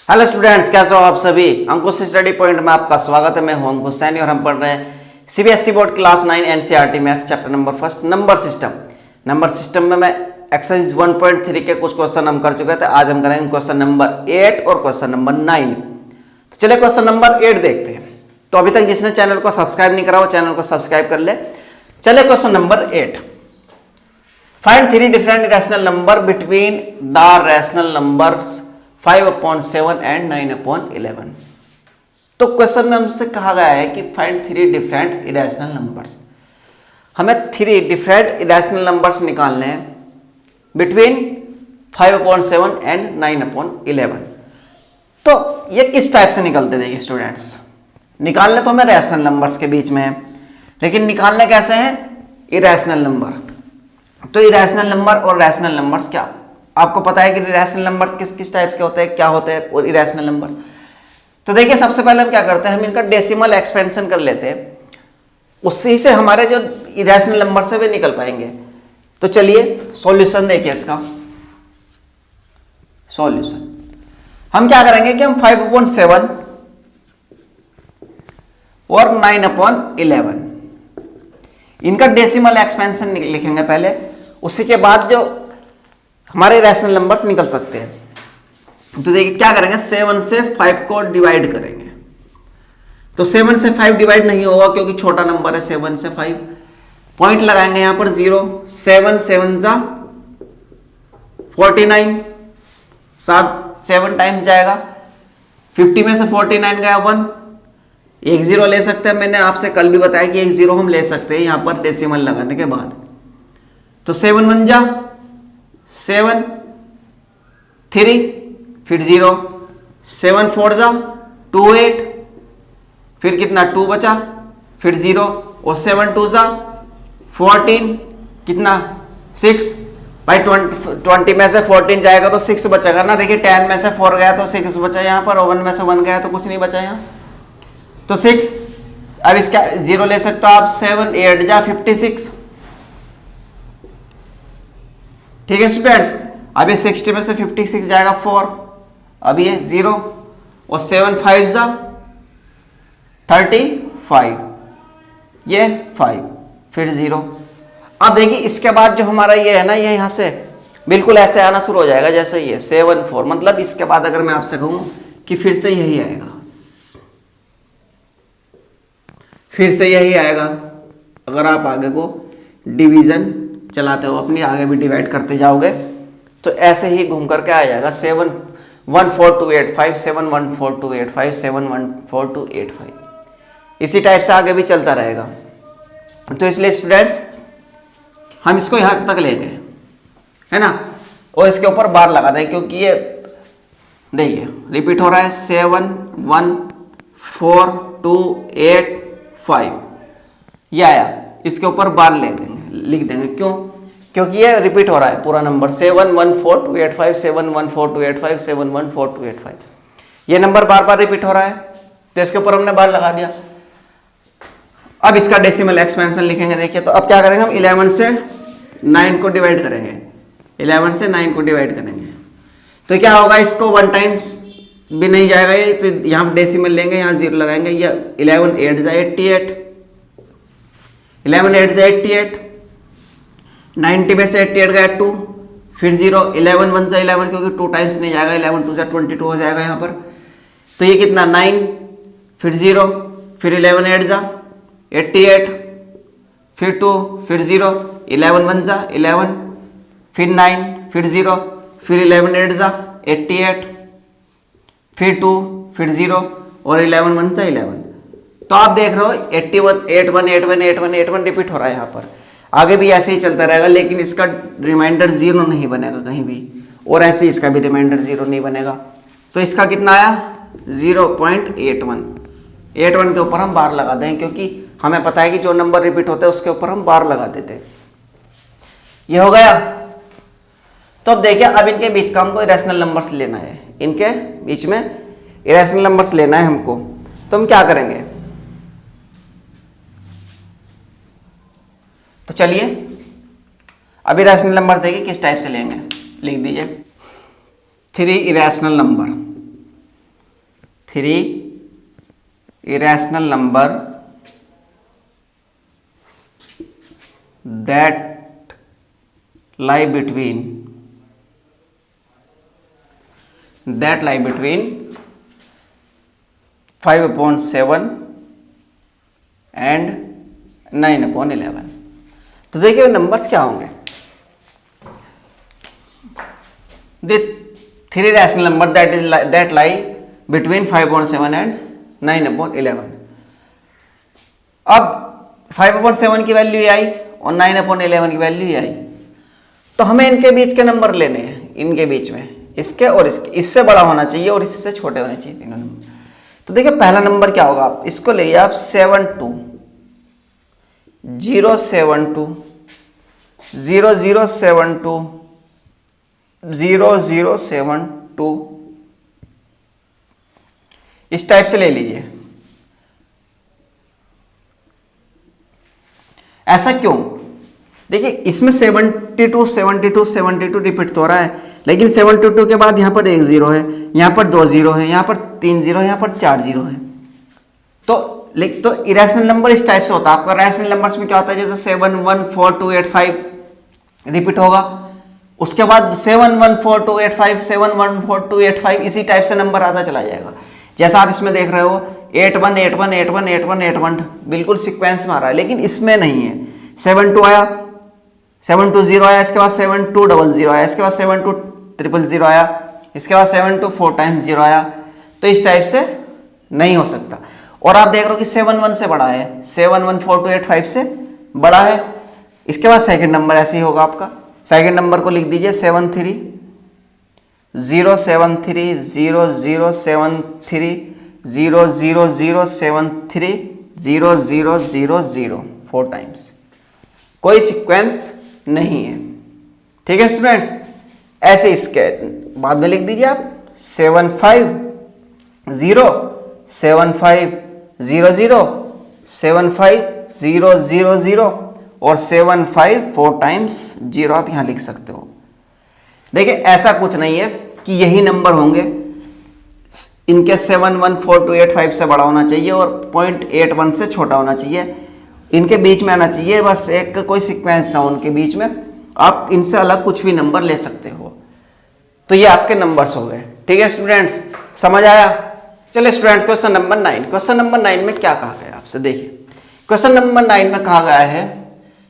Hello students, कैसे हो आप सभी। अंकुश स्टडी पॉइंट में आपका स्वागत है। मैं हूं अंकुश सैनी और हम पढ़ रहे हैं CBSE board class 9 NCERT maths chapter number first number system. Number system में मैं एक्सरसाइज 1.3 के कुछ क्वेश्चन हम कर चुके थे। आज हम करेंगे क्वेश्चन नंबर 8 और क्वेश्चन नंबर 9। तो चलिए क्वेश्चन नंबर 8 देखते हैं। तो अभी तक जिसने चैनल को सब्सक्राइब नहीं करा वो चैनल को सब्सक्राइब कर ले। चलिए question number 8, find 3 different irrational number between the rational numbers 5/7 and 9/11। तो क्वेश्चन में हमसे कहा गया है कि फाइंड 3 डिफरेंट इरेशनल नंबर्स। हमें 3 डिफरेंट इरेशनल नंबर्स निकालने हैं बिटवीन 5/7 एंड 9/11। तो ये किस टाइप से निकलते देखिए स्टूडेंट्स, निकालने तो हमें रैशनल नंबर्स के बीच में है, लेकिन निकालने कैसे हैं, इरेशनल नंबर। तो इरेशनल नंबर और रैशनल नंबर्स क्या आपको पता है कि इरेशनल नंबर्स किस किस टाइप्स के होते हैं, क्या होते हैं और इरेशनल नंबर। तो देखिए सबसे पहले हम क्या करते हैं, हम इनका डेसिमल एक्सपेंशन कर लेते हैं, उसी से हमारे जो इरेशनल नंबर से वे निकल पाएंगे। तो चलिए सॉल्यूशन देखिए इसका। सॉल्यूशन हम क्या करेंगे कि हम 5/7 और 9/11 इनका डेसिमल एक्सपेंशन लिखेंगे पहले, उसी के बाद जो हमारे रैशनल नंबर्स निकल सकते हैं। तो देखिए क्या करेंगे, 7 से 5 को डिवाइड करेंगे। तो 7 से 5 डिवाइड नहीं होगा क्योंकि छोटा नंबर है 7 से 5। पॉइंट लगाएंगे यहां पर 0। 7 7 जा 49, 7 टाइम्स जाएगा। 50 में से 49 गया 1, एक 0 ले सकते हैं। मैंने आपसे कल भी बताया कि एक 0 हम ले सकते हैं यहां पर डेसिमल लगाने के बाद। तो 7 1 जा 7, 3 फिर 0, 7 4 जा 2 8, फिर कितना 2 बचा, फिर 0 और 7 2 जा 14, कितना 6। भाई 20 में से 14 जाएगा तो 6 बचेगा ना। देखिए 10 में से 4 गया तो 6 बचा यहाँ पर, और 1 में से 1 गया तो कुछ नहीं बचा यहाँ, तो 6। अब इसका 0 ले सकते हो आप, 7 8 जा 56। ठीक है स्टूडेंट्स, अब ये 60 में से 56 जाएगा 4, अब ये 0 और 7 5 जा 35, ये 5 फिर 0। अब देखिए इसके बाद जो हमारा ये है ना, ये यहां से बिल्कुल ऐसे आना शुरू हो जाएगा जैसे ये 7 4। मतलब इसके बाद अगर मैं आपसे कहूं कि फिर से यही आएगा, फिर से यही आएगा। अगर आप आगे को डिवीजन चलाते हो अपनी, आगे भी डिवाइड करते जाओगे तो ऐसे ही घूम करके आ जाएगा 7 1 4 2 8 5, 7 1 4 2 8 5, 7 1 4 2 8 5। इसी टाइप से आगे भी चलता रहेगा। तो इसलिए स्टूडेंट्स हम इसको यहां तक ले गए है ना, और इसके ऊपर बार लगा दें क्योंकि ये देखिए रिपीट हो रहा है। 7 1 4 2 8 5 ये आया, इसके ऊपर बार ले देंगे, लिख देंगे। क्यों? क्योंकि ये रिपीट हो रहा है पूरा नंबर 7 1 4 2 8 5, 7 1 4 2 8 5, 7 1 4 2 8 5। ये नंबर बार बार रिपीट हो रहा है तो इसके ऊपर हमने बार लगा दिया। अब इसका डेसिमल एक्सपेंशन लिखेंगे। देखिए तो अब क्या करेंगे, हम 11 से 9 को डिवाइड करेंगे। 11 से 9 को डिवाइड करेंगे तो क्या होगा, इसको 1 टाइम भी नहीं जाएगा ये, तो यहाँ डेसिमल लेंगे, यहाँ 0 लगाएंगे। ये 11 8 जा 88, 11 8 जा 88, 90 में से 88 गया 2, फिर 0, 11 1 जा 11 क्योंकि 2 टाइम्स नहीं जाएगा, 11 2 जा 22 हो जाएगा यहाँ पर। तो ये कितना 9, फिर 0, फिर 11 8 जा 88, फिर 2, फिर 0, 11 1 जा 11, फिर 9, फिर 0, फिर 11 8 जा 88, फिर 2, फिर 0 और 11 1 जा 11। तो आप देख रहे हो 81 81 81 81 81 रिपीट हो रहा है यहाँ पर। आगे भी ऐसे ही चलता रहेगा, लेकिन इसका रिमाइंडर 0 नहीं बनेगा कहीं भी, और ऐसे ही इसका भी रिमाइंडर 0 नहीं बनेगा। तो इसका कितना आया 0.81। 81 के ऊपर हम बार लगा दें क्योंकि हमें पता है कि जो नंबर रिपीट होते हैं उसके ऊपर हम बार लगा देते हैं। ये हो गया। तो अब देखिए अब इनके बीच का हमको इरेशनल नंबर्स लेना है, इनके बीच में इरेशनल नंबर्स लेना है हमको। तो हम क्या करेंगे, तो चलिए अभी रैशनल नंबर देखिए किस टाइप से लेंगे, लिख दीजिए 3 irrational number. 3 irrational number that lie between 5/7 and 9/11। तो देखिए नंबर्स क्या होंगे, the 3 rational number that lie between 5/7 and 9/11। अब 5/7 की वैल्यू आई और 9/11 की वैल्यू आई, तो हमें इनके बीच के नंबर लेने हैं, इनके बीच में इसके और इसके, इससे बड़ा होना चाहिए और इससे छोटे होने चाहिए तीनों नंबर। तो देखिए पहला नंबर क्या होगा, आप इसको ले आप 72 072 0072 0072 इस टाइप से ले लीजिए। ऐसा क्यों, देखिए इसमें 72 72 72 रिपीट तो हो रहा है, लेकिन 72 के बाद यहां पर 1 0 है, यहां पर 2 0 है, यहां पर 3 0 है, यहां पर 4 0 है। तो इरेशनल नंबर इस टाइप से होता है। आपका रैशनल नंबर्स में क्या होता है, जैसे 7 1 4 2 8 5 रिपीट होगा, उसके बाद 7 1 4 2 8 5 7 1 4 2 8 5 इसी टाइप से नंबर आता चला जाएगा। जैसा आप इसमें देख रहे हो 8 1 8 1 8 1 8 1 8 1 बिल्कुल सीक्वेंस में आ रहा है, लेकिन इसमें नहीं है। 7 2 आया, 7 2 0 आया, इसके बाद 7 2 0 0 आया, इसके बाद 7 2 0 0 आया, इसके बाद 7 2 4 टाइम्स 0 आया। तो इस टाइप से नहीं हो सकता। और आप देख रहे हो कि 7 1 से बड़ा है, 7 1 4 2 8 5 से बड़ा है। इसके बाद सेकंड नंबर ऐसे ही होगा आपका। सेकंड नंबर को लिख दीजिए 7 3 0 7 3 0 0 7 3 0 0 0 7 3 0 0 0 0 4 टाइम्स। कोई सीक्वेंस नहीं है, ठीक है स्टूडेंट्स। ऐसे इसके बाद में लिख दीजिए आप 7 5 0 7 5 0 0 7 5 0 0 0 और 7 5 4 टाइम्स 0 आप यहां लिख सकते हो। देखिए ऐसा कुछ नहीं है कि यही नंबर होंगे, इनके 7 1 4 2 8 5 से बड़ा होना चाहिए और 0.81 से छोटा होना चाहिए, इनके बीच में आना चाहिए, बस एक कोई सीक्वेंस ना हो उनके बीच में। आप इनसे अलग कुछ भी नंबर ले सकते हो। तो ये आपके नंबर्स हो गए, ठीक है स्टूडेंट्स, समझ आया। चलिए students question number 9, question number 9 में क्या कहा गया आपसे, देखिए क्वेश्चन नंबर 9 में कहा गया है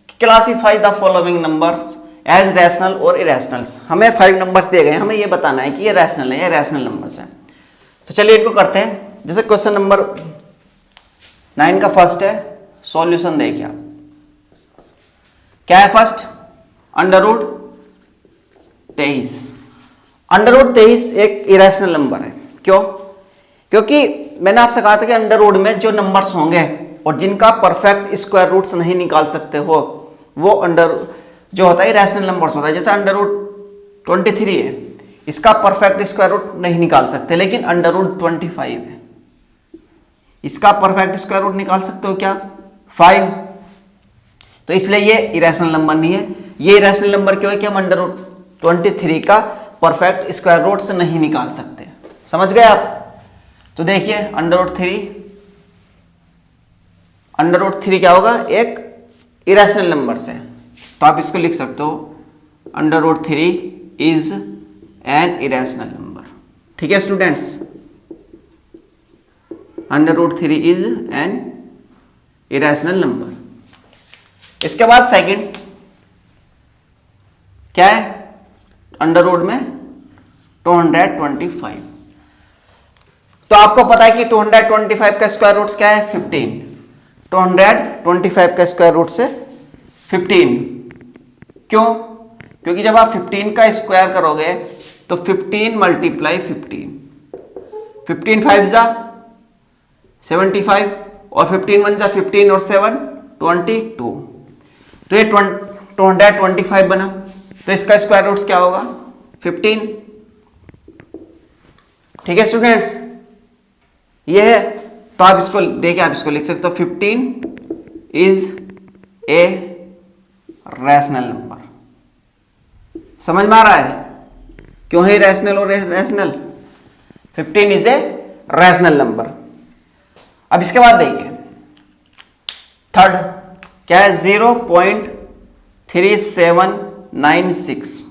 कि classify the following numbers as rational और इरेशनल्स। हमें 5 नंबर्स दिए गए हैं, हमें ये बताना है कि ये रैशनल है या रैशनल नंबर्स हैं। तो चलिए इनको करते हैं। जैसे क्वेश्चन नंबर 9 का फर्स्ट है, सॉल्यूशन देखिए आप क्या है। फर्स्ट √23। √23 एक इरेशनल नंबर है। क्यों? क्योंकि मैंने आपसे कहा था कि अंडर रूट में जो नंबर्स होंगे और जिनका परफेक्ट स्क्वायर रूट्स नहीं निकाल सकते हो, वो अंडर जो होता है रैशनल नंबर्स होता है। जैसे √23 है, इसका परफेक्ट स्क्वायर रूट नहीं निकाल सकते, लेकिन √25 है, इसका परफेक्ट स्क्वायर रूट निकाल सकते हो क्या, 5। तो इसलिए ये इरेशनल नंबर नहीं है। ये इरेशनल नंबर क्यों है कि हम √23 का परफेक्ट स्क्वायर रूट से नहीं निकाल सकते। समझ गए आप? तो देखिए √3 क्या होगा, एक इरेशनल नंबर से, तो आप इसको लिख सकते हो √3 इज एन इरेशनल नंबर। ठीक है students, √3 is an irrational number. इसके बाद सेकंड क्या है, अंडर रूट में 225। तो आपको पता है कि 225 का स्क्वायर रूट क्या है, 15। 225 का स्क्वायर रूट से 15। क्यों? क्योंकि जब आप 15 का स्क्वायर करोगे तो 15 मल्टीप्लाई 15, 15 5 जा 75 और 15 1 जा 15 और 7 22। तो ये 225 बना, तो इसका स्क्वायर रूट क्या होगा, 15। ठीक है स्टूडेंट्स, ये है। तो आप इसको देखिए, आप इसको लिख सकते हो 15 इज ए रैशनल नंबर। समझ में आ रहा है क्यों है रैशनल और rational? 15 is a rational number. अब इसके बाद देखिए थर्ड क्या है, 0.3796,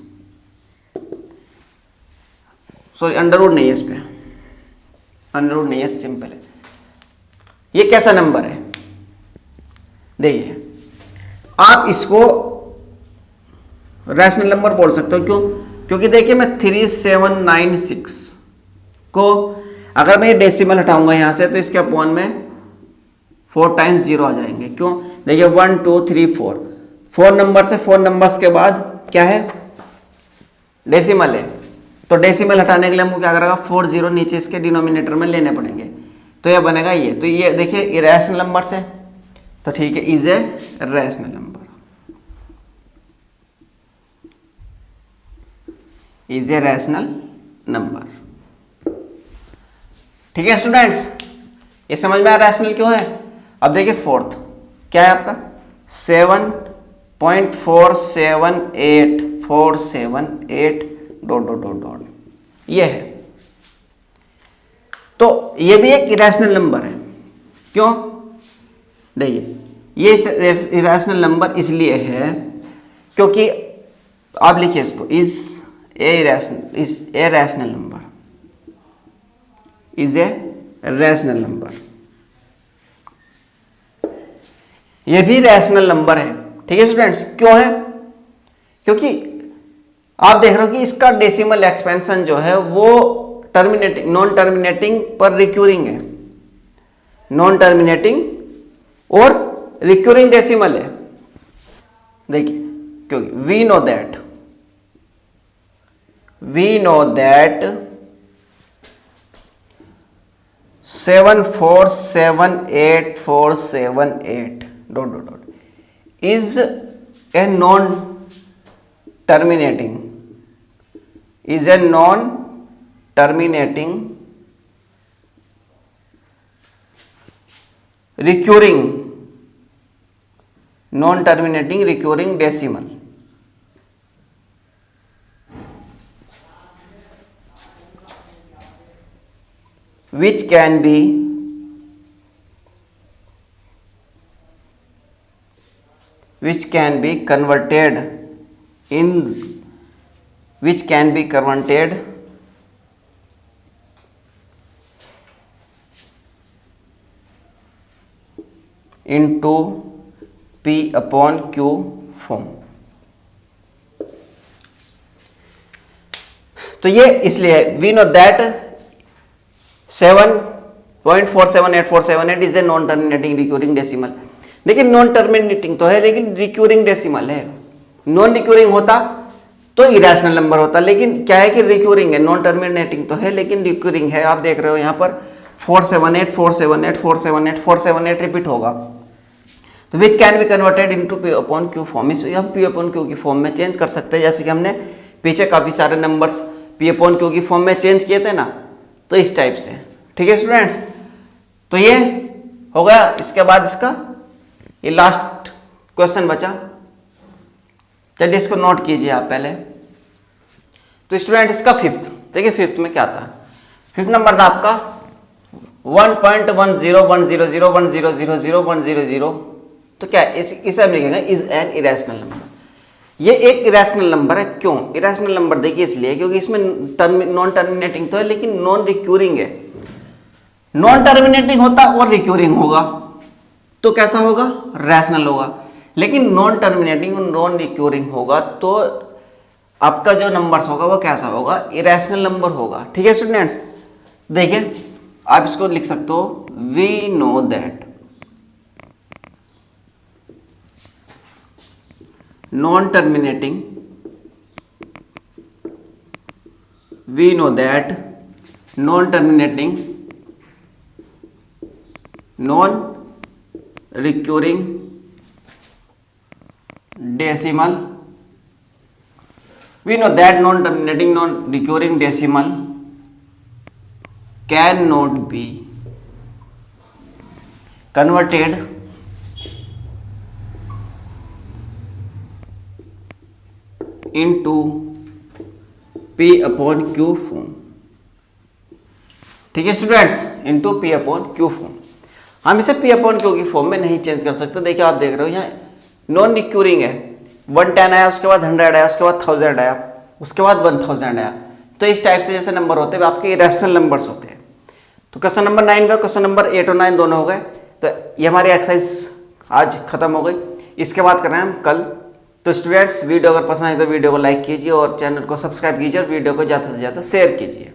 सॉरी अंडरवुड नहीं है, इस पे अंडरवुड नहीं है, सिंपल है। ये कैसा नंबर है, देखिए आप इसको रैशनल नंबर बोल सकते हो, क्यों? क्योंकि देखिए मैं 3796 को अगर मैं डेसिमल हटाऊंगा यहां से तो इसके अपॉन में 4 टाइम्स 0 आ जाएंगे। क्यों? देखिए 1 2 3 4 नंबर से 4 नंबर्स के बाद क्या है, डेसिमल है, तो डेसिमल हटाने के लिए हमको क्या करेगा, 4 0 नीचे इसके डिनोमिनेटर में लेने पड़ेंगे, तो ये बनेगा ये। तो ये देखिए इरेशनल नंबर से, तो ठीक है, is a rational number, is a rational number. ठीक है स्टूडेंट्स, ये समझ में आया रैशनल क्यों है। अब देखिए फोर्थ क्या है आपका, 7.478478 डॉट डॉट डॉट डॉट, ये है। तो ये भी एक इरेशनल नंबर है, क्यों? देखिए ये इरेशनल नंबर इसलिए है क्योंकि आप लिखिए इसको, is a rational number, is a rational number, ये भी रैशनल नंबर है। ठीक है स्टूडेंट्स, क्यों है? क्योंकि आप देख रहे हो कि इसका डेसिमल एक्सपेंशन जो है वो टर्मिनेटिंग, नॉन टर्मिनेटिंग पर रिक्यूरिंग है, नॉन टर्मिनेटिंग और रिक्यूरिंग डेसिमल है। देखिए क्योंकि we know that 7478478 dot dot dot is a non terminating, is a non terminating recurring, non terminating recurring decimal. which can be converted into P upon Q form. तो ये इसलिए we know that 7.478478 is a non terminating recurring decimal. देखिए non terminating तो है लेकिन recurring decimal है। Non recurring होता तो इरेशनल नंबर होता, लेकिन क्या है कि रिक्यूरिंग है, नॉन टर्मिनेटिंग तो है लेकिन रिक्यूरिंग है। आप देख रहे हो यहाँ पर 478 478 478 478 रिपीट होगा, तो which can be converted into P upon Q form. इस हम पी अपॉन क्यू की फॉर्म में चेंज कर सकते हैं, जैसे कि हमने पीछे काफ़ी सारे नंबर्स पी अपॉन क्यू की फॉर्म में चेंज किए थे ना, तो इस टाइप से। ठीक है स्टूडेंट्स, तो ये हो गया। इसके बाद इसका ये लास्ट क्वेश्चन बचा, चलिए इसको नोट कीजिए आप पहले। तो स्टूडेंट इसका फिफ्थ, देखिए फिफ्थ में क्या था, फिफ्थ नंबर था आपका 1.1010010001000। तो क्या इसे हम लिखेंगे इज एन इरेशनल नंबर। ये एक इरेशनल नंबर है। क्यों इरेशनल नंबर? देखिए इसलिए क्योंकि इसमें नॉन टर्मिनेटिंग तो है लेकिन नॉन रिक्यूरिंग है। नॉन टर्मिनेटिंग होता और रिक्यूरिंग होगा तो कैसा होगा? रैशनल होगा। लेकिन नॉन टर्मिनेटिंग और नॉन रिक्यूरिंग होगा तो आपका जो नंबर्स होगा वो कैसा होगा? इरेशनल नंबर होगा। ठीक है स्टूडेंट्स, देखिए आप इसको लिख सकते हो, we know that non terminating, we know that non terminating, non recurring decimal, we know that non-terminating non-recurring decimal cannot be converted into P upon Q form। ठीक है students, into P upon Q form. हम इसे P upon Q की form में नहीं change कर सकते। देखिए आप देख रहे हो यहाँ नॉन रिक्यूरिंग है, 110 आया, उसके बाद 100 आया, उसके बाद 1000 आया, उसके बाद 1000 आया। तो इस टाइप से जैसे नंबर होते हैं आपके इरेशनल नंबर्स होते हैं। तो क्वेश्चन नंबर 9 का क्वेश्चन नंबर 8 और 9 दोनों हो गए। तो ये हमारी एक्सरसाइज आज खत्म हो गई। इसके बाद कर रहे हैं हम कल। तो स्टूडेंट्स वीडियो अगर पसंद आए तो वीडियो को लाइक कीजिए और चैनल को सब्सक्राइब कीजिए और वीडियो को ज़्यादा से ज़्यादा शेयर कीजिए।